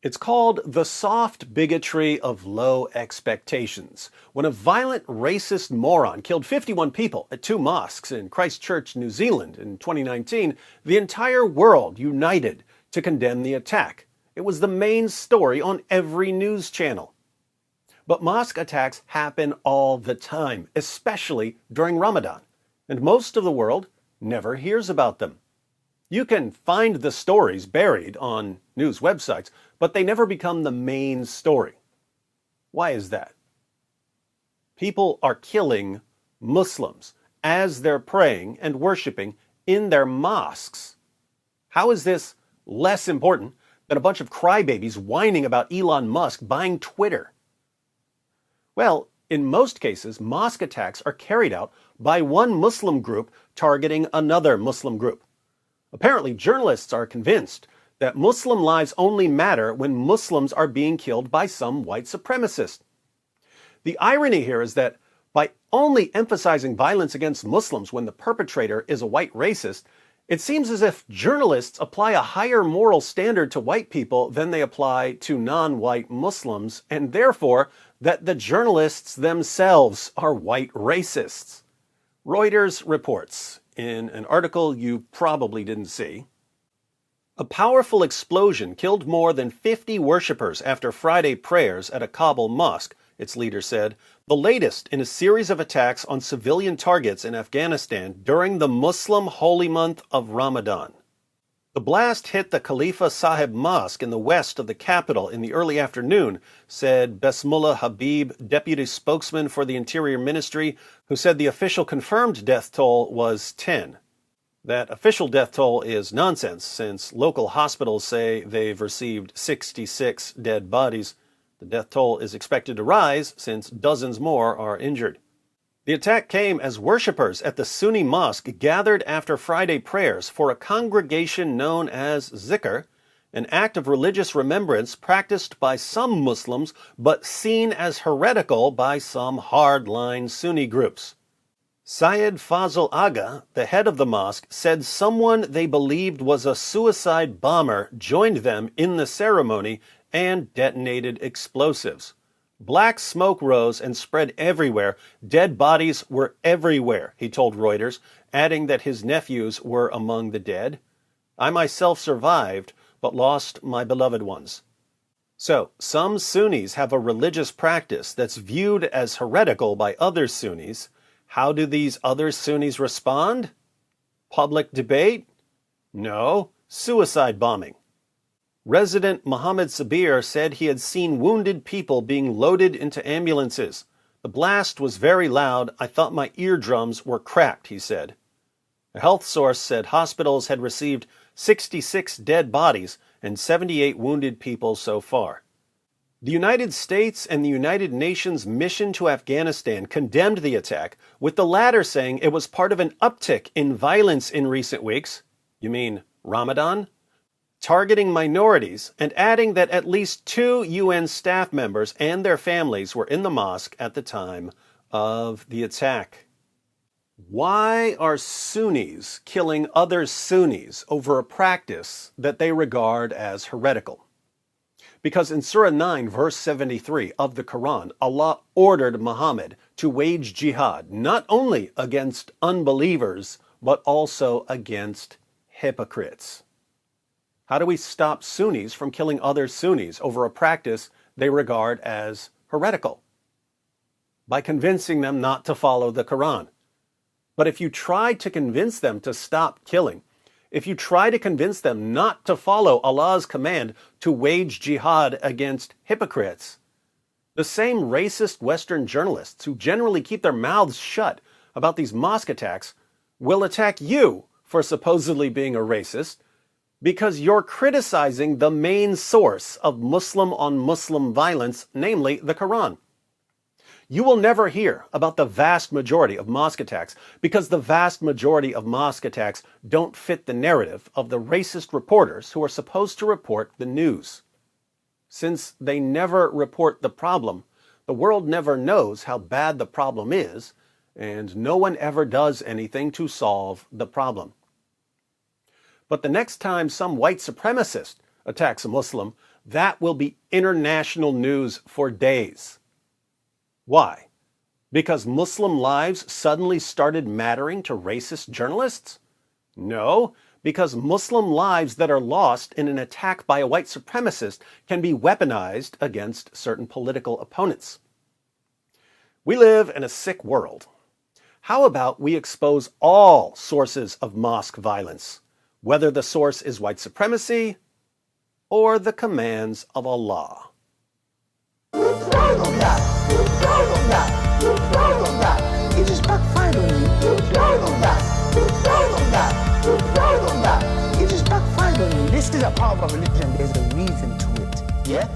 It's called the soft bigotry of low expectations. When a violent racist moron killed 51 people at two mosques in Christchurch, New Zealand in 2019, the entire world united to condemn the attack. It was the main story on every news channel. But mosque attacks happen all the time, especially during Ramadan, and most of the world never hears about them. You can find the stories buried on news websites, but they never become the main story. Why is that? People are killing Muslims as they're praying and worshiping in their mosques. How is this less important than a bunch of crybabies whining about Elon Musk buying Twitter? Well, in most cases, mosque attacks are carried out by one Muslim group targeting another Muslim group. Apparently, journalists are convinced that Muslim lives only matter when Muslims are being killed by some white supremacist. The irony here is that by only emphasizing violence against Muslims when the perpetrator is a white racist, it seems as if journalists apply a higher moral standard to white people than they apply to non-white Muslims, and therefore that the journalists themselves are white racists. Reuters reports, in an article you probably didn't see, a powerful explosion killed more than 50 worshippers after Friday prayers at a Kabul mosque, its leader said, the latest in a series of attacks on civilian targets in Afghanistan during the Muslim holy month of Ramadan. The blast hit the Khalifa Sahib Mosque in the west of the capital in the early afternoon, said Besmullah Habib, deputy spokesman for the Interior Ministry, who said the official confirmed death toll was 10. That official death toll is nonsense, since local hospitals say they've received 66 dead bodies. The death toll is expected to rise, since dozens more are injured. The attack came as worshippers at the Sunni mosque gathered after Friday prayers for a congregation known as Zikr, an act of religious remembrance practiced by some Muslims but seen as heretical by some hardline Sunni groups. Syed Fazl Agha, the head of the mosque, said someone they believed was a suicide bomber joined them in the ceremony and detonated explosives. Black smoke rose and spread everywhere. Dead bodies were everywhere, he told Reuters, adding that his nephews were among the dead. I myself survived, but lost my beloved ones. So, some Sunnis have a religious practice that's viewed as heretical by other Sunnis. How do these other Sunnis respond? Public debate? No, suicide bombing. Resident Mohammed Sabir said he had seen wounded people being loaded into ambulances. The blast was very loud. I thought my eardrums were cracked, he said. A health source said hospitals had received 66 dead bodies and 78 wounded people so far. The United States and the United Nations mission to Afghanistan condemned the attack, with the latter saying it was part of an uptick in violence in recent weeks. You mean Ramadan? Targeting minorities, and adding that at least 2 UN staff members and their families were in the mosque at the time of the attack. Why are Sunnis killing other Sunnis over a practice that they regard as heretical? Because in Surah 9, verse 73 of the Quran, Allah ordered Muhammad to wage jihad not only against unbelievers, but also against hypocrites. How do we stop Sunnis from killing other Sunnis over a practice they regard as heretical? By convincing them not to follow the Quran. But if you try to convince them to stop killing, if you try to convince them not to follow Allah's command to wage jihad against hypocrites, the same racist Western journalists who generally keep their mouths shut about these mosque attacks will attack you for supposedly being a racist, because you're criticizing the main source of Muslim-on-Muslim violence, namely the Quran. You will never hear about the vast majority of mosque attacks because the vast majority of mosque attacks don't fit the narrative of the racist reporters who are supposed to report the news. Since they never report the problem, the world never knows how bad the problem is, and no one ever does anything to solve the problem. But the next time some white supremacist attacks a Muslim, that will be international news for days. Why? Because Muslim lives suddenly started mattering to racist journalists? No, because Muslim lives that are lost in an attack by a white supremacist can be weaponized against certain political opponents. We live in a sick world. How about we expose all sources of mosque violence, whether the source is white supremacy or the commands of Allah? It just backfired on you. It just backfired on you. This is a part of our religion. There's a reason to it. Yeah?